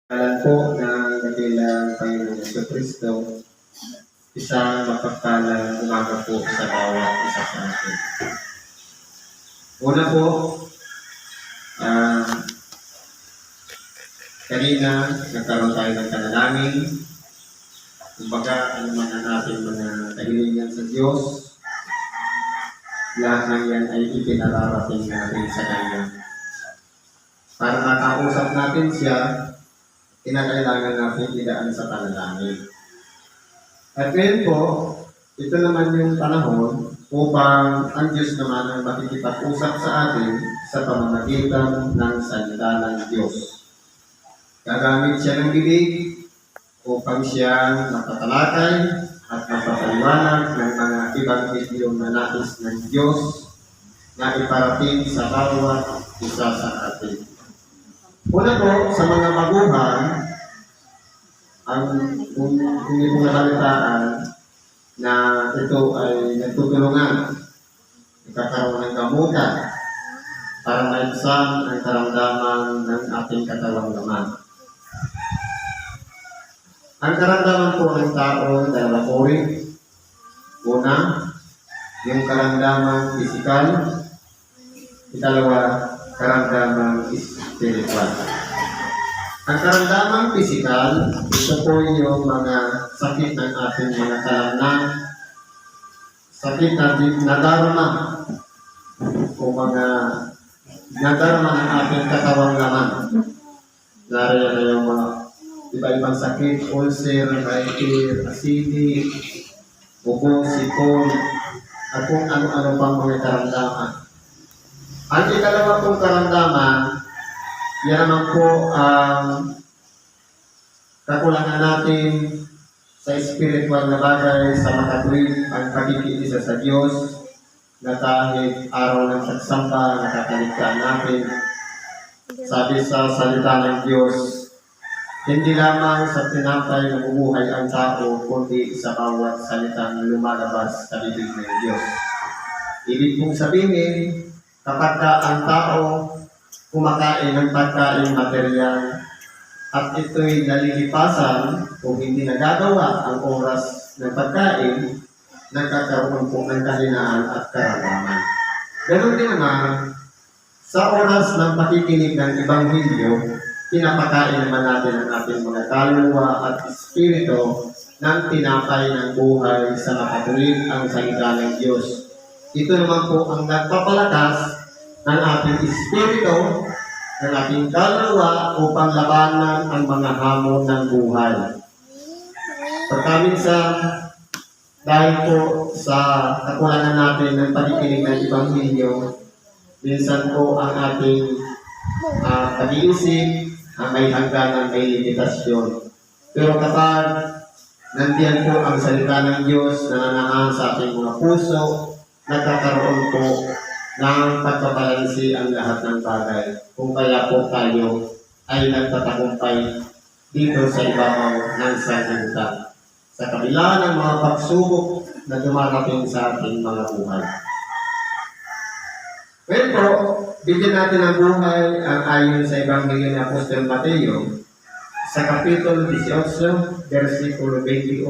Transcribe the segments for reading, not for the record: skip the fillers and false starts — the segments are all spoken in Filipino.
Alam po ng dakilang Panginoong Jesucristo, isang mapagpalang umaga po sa bawat isa sa atin. Una po, kanina nagkaroon tayo ng panalangin. Kumbaga, ano man ang ating mga kahilingan sa Diyos, lahat ng yan ay ipinararating natin sa Kanya. Para makausap natin siya, kinakailangan natin idaan sa panalangin. At ngayon po, ito naman yung panahon upang ang Diyos naman ang makikipag-usap sa atin sa pamamagitan ng salita ng Diyos. Gagamit siya ng bibig upang siya mapatalakay at mapapaliwanag ng mga ebanghelyo na nais ng Diyos na iparating sa bawat isa sa atin. Una po, sa mga maguhan, kung hindi po nakalitaan na ito ay nagtutulungan, nagkakaroon ng gamutan para maibsan ang karamdaman ng ating katawang laman. Ang karamdaman po ng tao, dalawa po rin. Una, yung karamdaman pisikal. Ikalawa, karamdaman spiritual. Ang karamdaman pisikal, ito po yung mga sakit ng ating mga kalamnan, sakit na nadarama o mga nadarama ng ating katawang laman. Nariyan na yung mga iba-ibang sakit, ulcer, diabetes, acidic, ubo, sipon, at kung ano-ano pang mga karamdaman. Ang ikalawa pong karamdaman, yan naman po ang kakulangan natin sa spiritual na bagay, sa makatuwid ang pagkikiisa sa Diyos, na kahit araw ng pagsamba, nakakaligtaan natin. Sabi sa salita ng Diyos, hindi lamang sa tinapay na bumuhay ang tao, kundi sa bawat salita na lumalabas sa bibig ng Diyos. Ibig kong sabihin, kapag ang tao kumakain ng pagkain material at ito'y nalilipasan o hindi nagagawa ang oras ng pagkain, nagkakaroon po ng kahinaan at karamdaman. Ganon din naman, sa oras ng pakikinig ng Ebanghelyo, pinapakain naman natin ang ating mga kaluluwa at espiritu ng tinapay ng buhay sa makatuwid ang salita ng Diyos. Ito naman po ang nagpapalakas ng ating espiritu, ng ating kaluluwa upang labanan ang mga hamon ng buhay. Pagkaminsan, dahil po sa kakulangan natin ng pakikinig ng Ebanghelyo, minsan po ang ating pag-iisip may hangganan, may limitasyon. Pero kapag nandiyan po ang salita ng Diyos na nananahan sa ating mga puso, nagkakaroon po ng pagpapalansi ang lahat ng bagay. Kung kaya po tayo ay nagtatagumpay dito sa ibabaw ng salita, sa kabila ng mga pagsubok na dumarating sa ating mga buhay. Ngayon po, bigyan natin ang buhay ang ayon sa Ebanghelyo ni Apostol Mateo sa Kapitulo 18, versikulo 21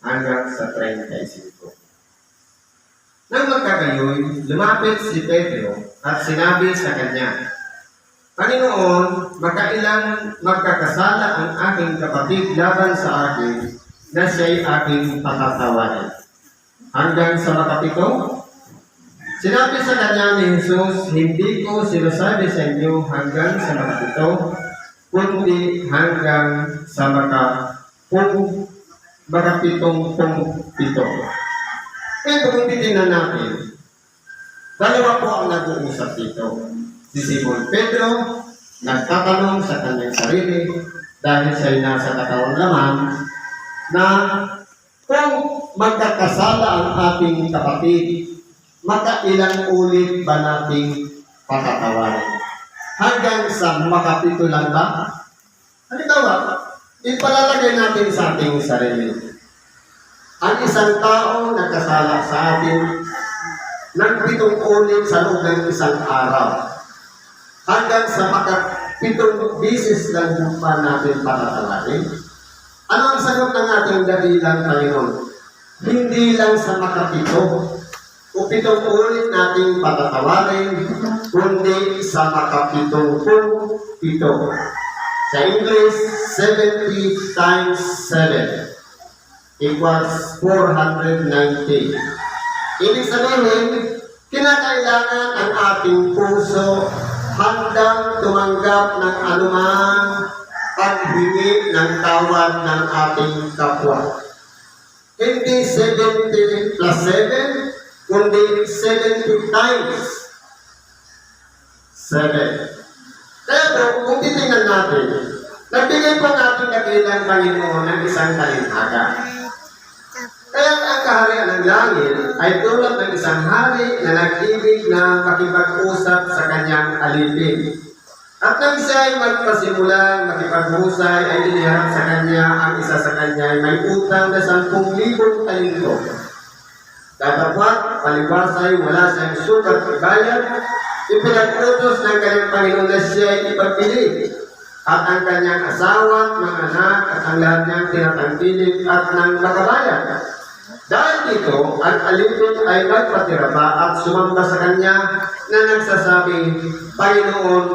hanggang sa 35. Nang magkagayoy, lumapit si Pedro at sinabi sa kanya, Panginoon, makailang magkakasala ang aking kapatid laban sa akin na siya'y aking patatawanan. Hanggang sa makapito, sinabi sa kanya ni Jesus, hindi ko sinasabi sa inyo hanggang sa makapito, kundi hanggang sa makapitong pito. Kaya kung titignan natin, dalawa po ang nag-uusap dito. Si Simon Pedro, nagtatanong sa kanyang sarili, dahil siya'y nasa katawang laman, na kung magkakasala ang ating kapatid, makailang ulit ba nating patatawarin? Hanggang sa makapito lang ba? Halimbawa, ipalalagay natin sa ating sarili. Ang isang tao nagkasala sa atin ng 7 ulit sa loob ng isang araw. Hanggang sa 7 beses lang pa natin patatawarin? Ano ang sagot ng ating dakilang Panginoon? Hindi lang sa makapito o 7 ulit nating patatawarin, kundi sa makapito-pito. Sa English, 70 times 7 equals 490. Ibig sabihin, kinakailangan ang ating puso handang tumanggap ng anumang paghingi ng tawad ng ating kapwa. Hindi 70 plus 7, kundi 70 times 7. Kaya po, kung titingnan natin, nagbigay po ang ating dakilang Panginoon ng isang talinhaga. Kaya ang kaharian ng langit ay tulad ng isang hari na nag-ibig na makipag-usap sa kanyang alipin. At nang siya ay magpasimulang makipag-usay, ay iniharap sa kanya ang isa sa kanya ay may utang na 10,000 talento. Datapwat, palibasay, wala siyang sukat ibayad, ipinag-utos ng kanyang Panginoon na siya ay ipagbili. At ang kanyang asawa, mga anak, at ang lahat niyang tinatangkilik at nang makabayan. Dahil dito, ang alipin ay nagpatira pa at sumamba sa kanya na nagsasabi, Panginoon,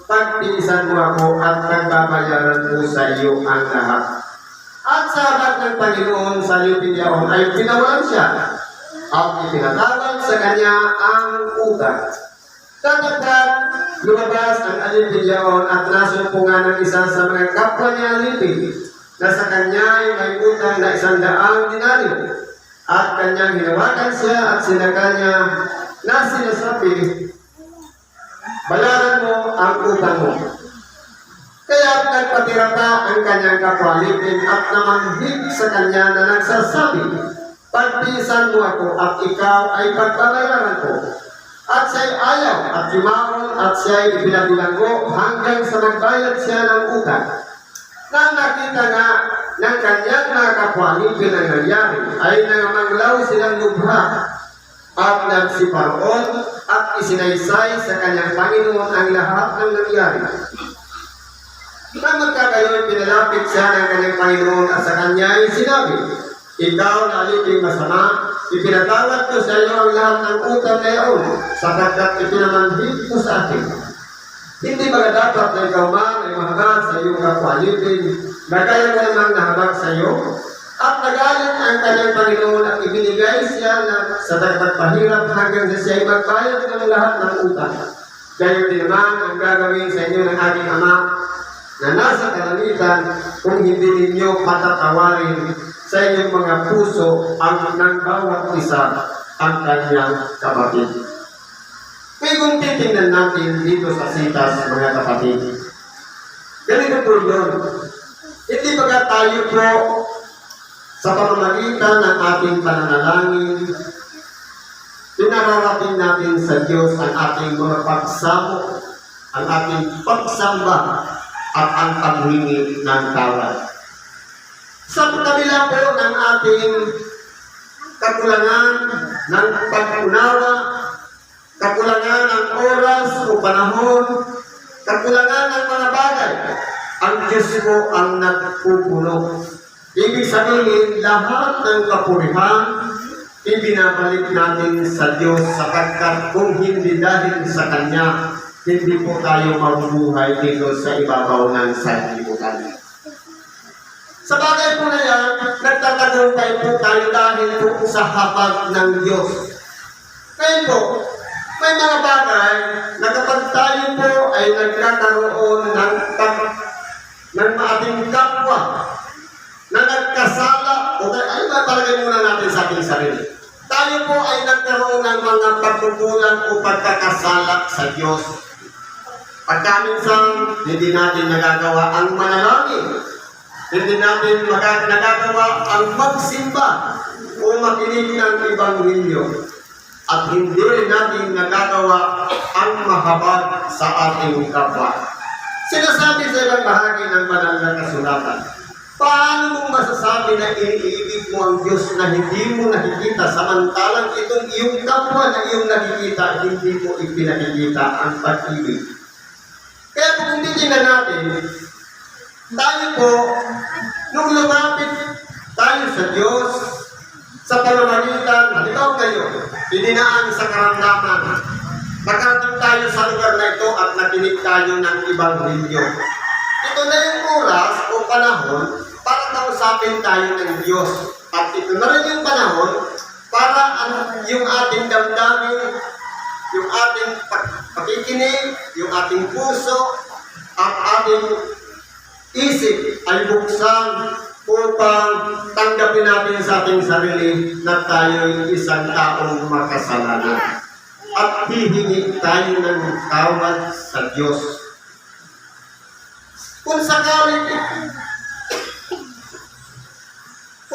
pagtiisan mo ako at nagbabayaran ko sa iyo ang lahat. At sa harap ng Panginoon sa alipin niyaon ay pinawalan siya at ipinatawag sa kanya ang utang. Tatapag, lumabas ang alipin niyaon at nasumpungan ng isa sa mga kapwa niya alipin na sa kanya ay may utang na 100 denaryo. At kanyang hinawakan siya at sinaka niya na sinasabi, bayaran mo ang utang mo. Kaya nagpatira pa ang kanyang kapwalipin at namanhig sa kanya na nagsasabi, pagtiisan mo ako at ikaw ay pagbabayaran ko. At siya'y ayaw at yumaon at siya'y ipinabilanggo hanggang sa magbayad siya ng utang. Nang nakita nga ng kanyang mga kapwalipin ang nangyari, ay nangamanglaw silang lubha at nagsiparoon at isinaysay sa kanyang Panginoon ang lahat ng nangyari. Nang magkagayon, pinalapit siya ng kanyang Panginoon at sa kanya ay sinabi, ikaw na aliping masama, ipinatawad ko sa iyo ang lahat ng utang na iyon, sapagkat ipinamanhid ko sa akin. Hindi ba dapat na ikaw man ay mahabag sa iyong kapwalipin na kaya mo namang nahabag sa iyo? At nagalit ang kanyang Panginoon at ibinigay siya na sa pahirap hanggang sa siya ay magbayad ng lahat ng utang. Gayon din naman ang gagawin sa inyo ng aking Ama na nasa kalangitan kung hindi ninyo patatawarin sa inyong mga puso ang ng bawat isa ang kanyang kapatid. Kaya kung titingnan natin dito sa sitas, mga kapatid, ganito po yun. Hindi baga tayo po sa pamamagitan ng ating pananalangin, pinararating natin sa Diyos ang ating mga pagsamo, ang ating pagsamba, at ang paghingi ng tawad. Sa kabila po ng ating kakulangan ng pag-unawa, kakulangan ng oras o panahon, kakulangan ng mga bagay, ang Diyos po ang nagpupuno. Ibig sabihin, lahat ng kapurihan, ibinabalik natin sa Diyos sapagkat kung hindi dahil sa Kanya, hindi po tayo mabubuhay dito sa ibabaw ng sanlibutan. Sa bagay po na yan, nagtatagumpay po tayo dahil po sa hapag ng Diyos. Kaya po, may mga bagay na kapag tayo po ay nagkakaroon ng ating kapwa na nagkasala, ay matalagay muna natin sa ating sarili. Tayo po ay nagkaroon ng mga pagkukulang o pagkakasala sa Diyos. Pagka minsan, hindi natin nagagawa ang manalangin. Hindi natin nagagawa ang magsimba o makinig ng Ebanghelyo. At hindi rin natin nagagawa ang mahabag sa ating kapwa. Sinasabi sa ibang bahagi ng banal na kasulatan, paano mo masasabi na iniibig mo ang Diyos na hindi mo nakikita samantalang itong iyong kapwa na iyong nakikita, hindi mo ipinakikita ang pag-ibig? Kaya kung titingnan natin, tayo po, nung lumapit tayo sa Diyos, sa pamamagitan, halimbawa kayo, idinaan sa karamdaman, nakarating tayo sa lugar na ito at nakinig tayo ng ibang video. Ito na yung oras o panahon para kausapin tayo ng Diyos. At ito na rin yung panahon para yung ating damdamin, yung ating pakikinig, yung ating puso, at ating isip ay buksan upang tanggapin natin sa ating sarili na tayo'y isang taong makasalanan. At hihingi tayo ng tawad sa Diyos. Kung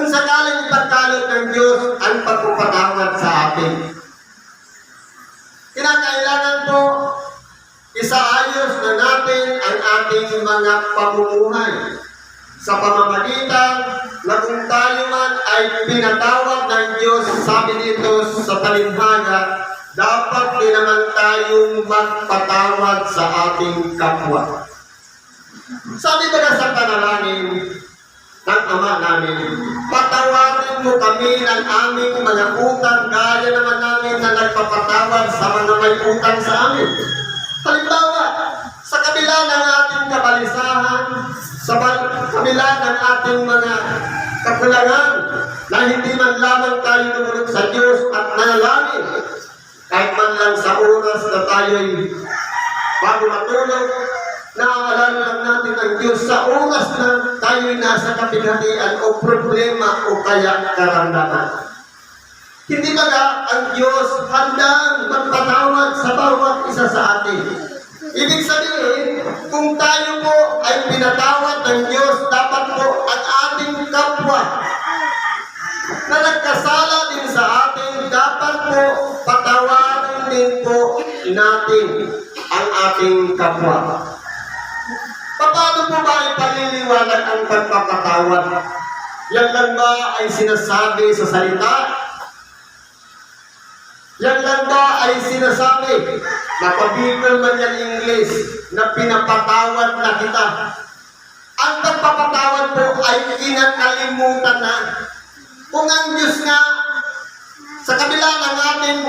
sakaling ipagkaloob ng Diyos ang pagpapatawad sa atin, kinakailangan po isaayos na natin ang ating mga pamumuhay sa pamamagitan na kung tayo man ay pinatawad ng Diyos, sabi dito sa talinhaga, dapat din naman tayong magpatawad sa ating kapwa. Sabi ba na sa panalangin ng Ama namin, patawarin mo kami ng aming mga utang gaya naman namin na nagpapatawad sa mga may utang sa amin. Halimbawa, sa kabila ng ating kabalisahan, sa kabila ng ating mga kakulangan, na hindi man lamang tayo lumunod sa Diyos at nanalangin, kahit man lang sa oras na tayo'y bago matulog, naaalala lang natin ang Diyos sa oras na tayo'y nasa kapighatian o problema o kaya karamdaman. Hindi ba ang Diyos handang magpatawad sa bawat isa sa atin? Ibig sabihin, kung tayo po ay pinatawad ng Diyos, dapat po ang ating kapwa na nagkasala din sa atin, dapat po patawarin din po natin ang ating kapwa. Paano po ba ipaliliwanag ang pagpapatawad? Yan lang ba ay sinasabi sa salita? Yan lang ba ay sinasabi na pabibigyan man yan English na pinapatawad na kita? Ang pagpapatawad po ay kinakalimutan na. Kung ang Diyos nga sa kabila ng ating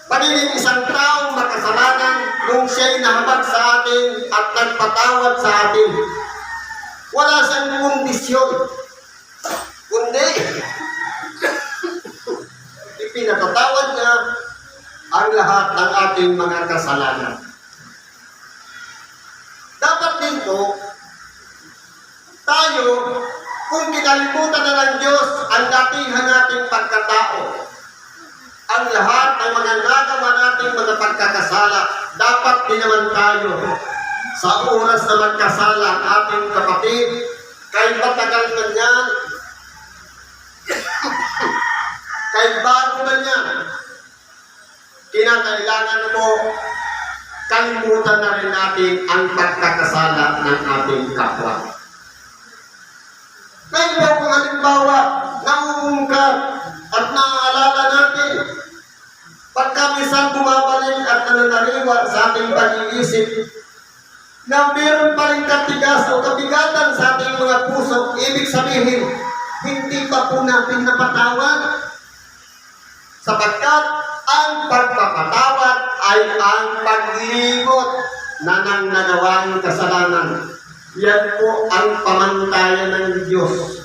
pagiging isang taong makasalanan, nung siya'y nahabag sa atin at nagpatawad sa atin, wala siyang kondisyon, kundi ipinatatawad niya ang lahat ng ating mga kasalanan. Dapat din po, tayo, kung kinalimutan na ng Diyos ang datihan nating pagkatao, ang lahat ng mga nagawa nating mga pagkakasala, dapat din naman tayo sa oras na magkasala ang ating kapatid, kahit matagal man yan, kahit bago man yan, kinakailangan mo kalimutan na rin natin ang pagkakasala ng ating kapwa. Kaya po kung halimbawa, nauungkat at naaalala natin, pagka minsan bumabalik at nananariwa sa ating pag-iisip, na meron pa rin katigas o kabigatan sa ating mga puso, ibig sabihin, hindi pa po natin napatawad. Sapagkat ang pagpapatawad ay ang paglimot na nang nagawang kasalanan. Yan po ang pamantayan ng Diyos.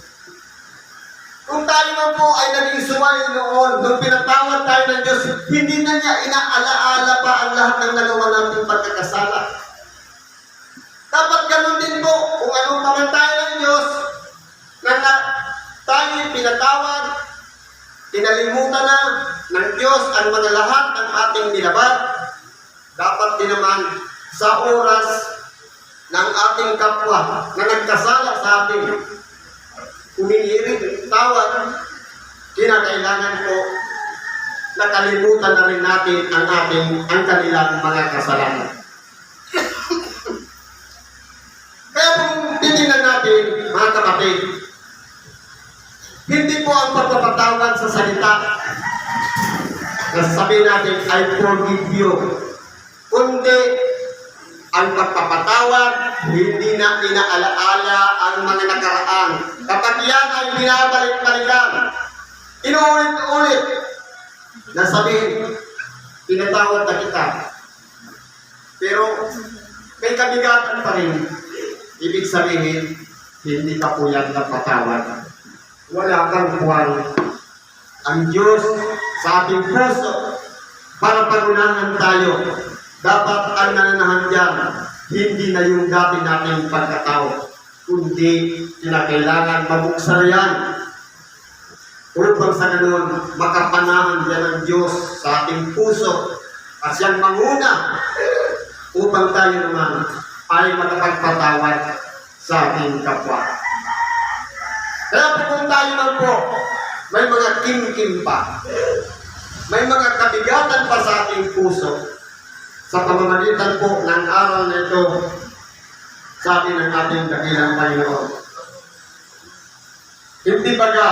Kung tayo man po ay naging suway noon, nung pinatawad tayo ng Diyos, hindi na niya inaalaala pa ang lahat ng nagawa nating pagkakasala. Dapat ganun din po, kung anong pamantayan ng Diyos, na tayo pinatawad, kinalimutan na ng Diyos ang mga lahat ng ating nilabag, dapat din naman sa oras ng ating kapwa na nagkasala sa atin, humihiring tawad, kinakailangan po nakalimutan na rin natin ang kanilang mga kasalanan. Kaya kung titingnan natin, mga kapatid, hindi po ang pagpapatawad sa salita na sabihin natin, I forgive you, kundi Ang pagpapatawad, hindi na inaalaala ang mga nakaraan. Kapag yan ay binabalik-balikan, inuulit-ulit na sabihin, pinatawad na kita. Pero may kabigatan pa rin. Ibig sabihin, hindi ka po yan napatawad. Wala kang buwan. Ang Diyos sa ating puso, para pagunahan tayo, dapat ang nananahan dyan, hindi na yung dati nating pagkatao, kundi kinakailangan mabuksan yan upang sa ganun makapanahan yan ng Diyos sa ating puso at siyang manguna upang tayo naman ay makapagpatawad sa ating kapwa. Kaya po kung tayo man po, may mga kim-kim pa, may mga kabigatan pa sa ating puso, sa pamamagitan po ng aral na ito, sabi ng ating dakilang Panginoon, hindi baga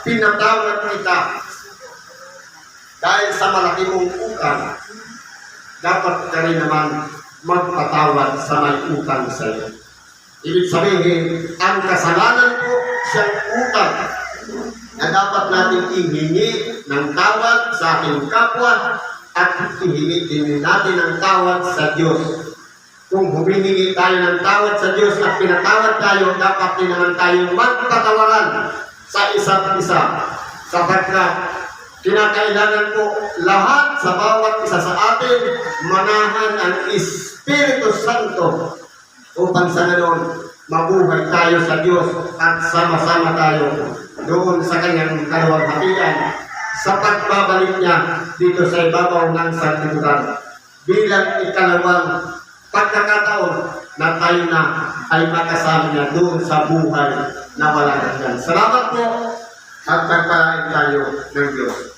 pinatawad kita dahil sa malaki mong utang, dapat ka rin naman magpatawad sa may utang sa iyo. Ibig sabihin, ang kasalanan po siyang utang na dapat natin ihingi ng tawad sa ating kapwa at ihingi din natin ng tawad sa Diyos. Kung humihingi tayo ng tawad sa Diyos at pinatawad tayo, dapat din naman tayong magpatawaran sa isa't isa. Sapagkat kinakailangan po lahat sa bawat isa sa atin manahan ang Espiritu Santo upang sa ganon mabuhay tayo sa Diyos at sama-sama tayo doon sa kanyang kaluwalhatian sa pagbabalik niya dito sa ibabaw ng sanlibutan bilang ikalawang pagkakataon na tayo na ay makasama niya doon sa buhay na wala hanggan. Salamat po at pagpalain tayo ng Diyos.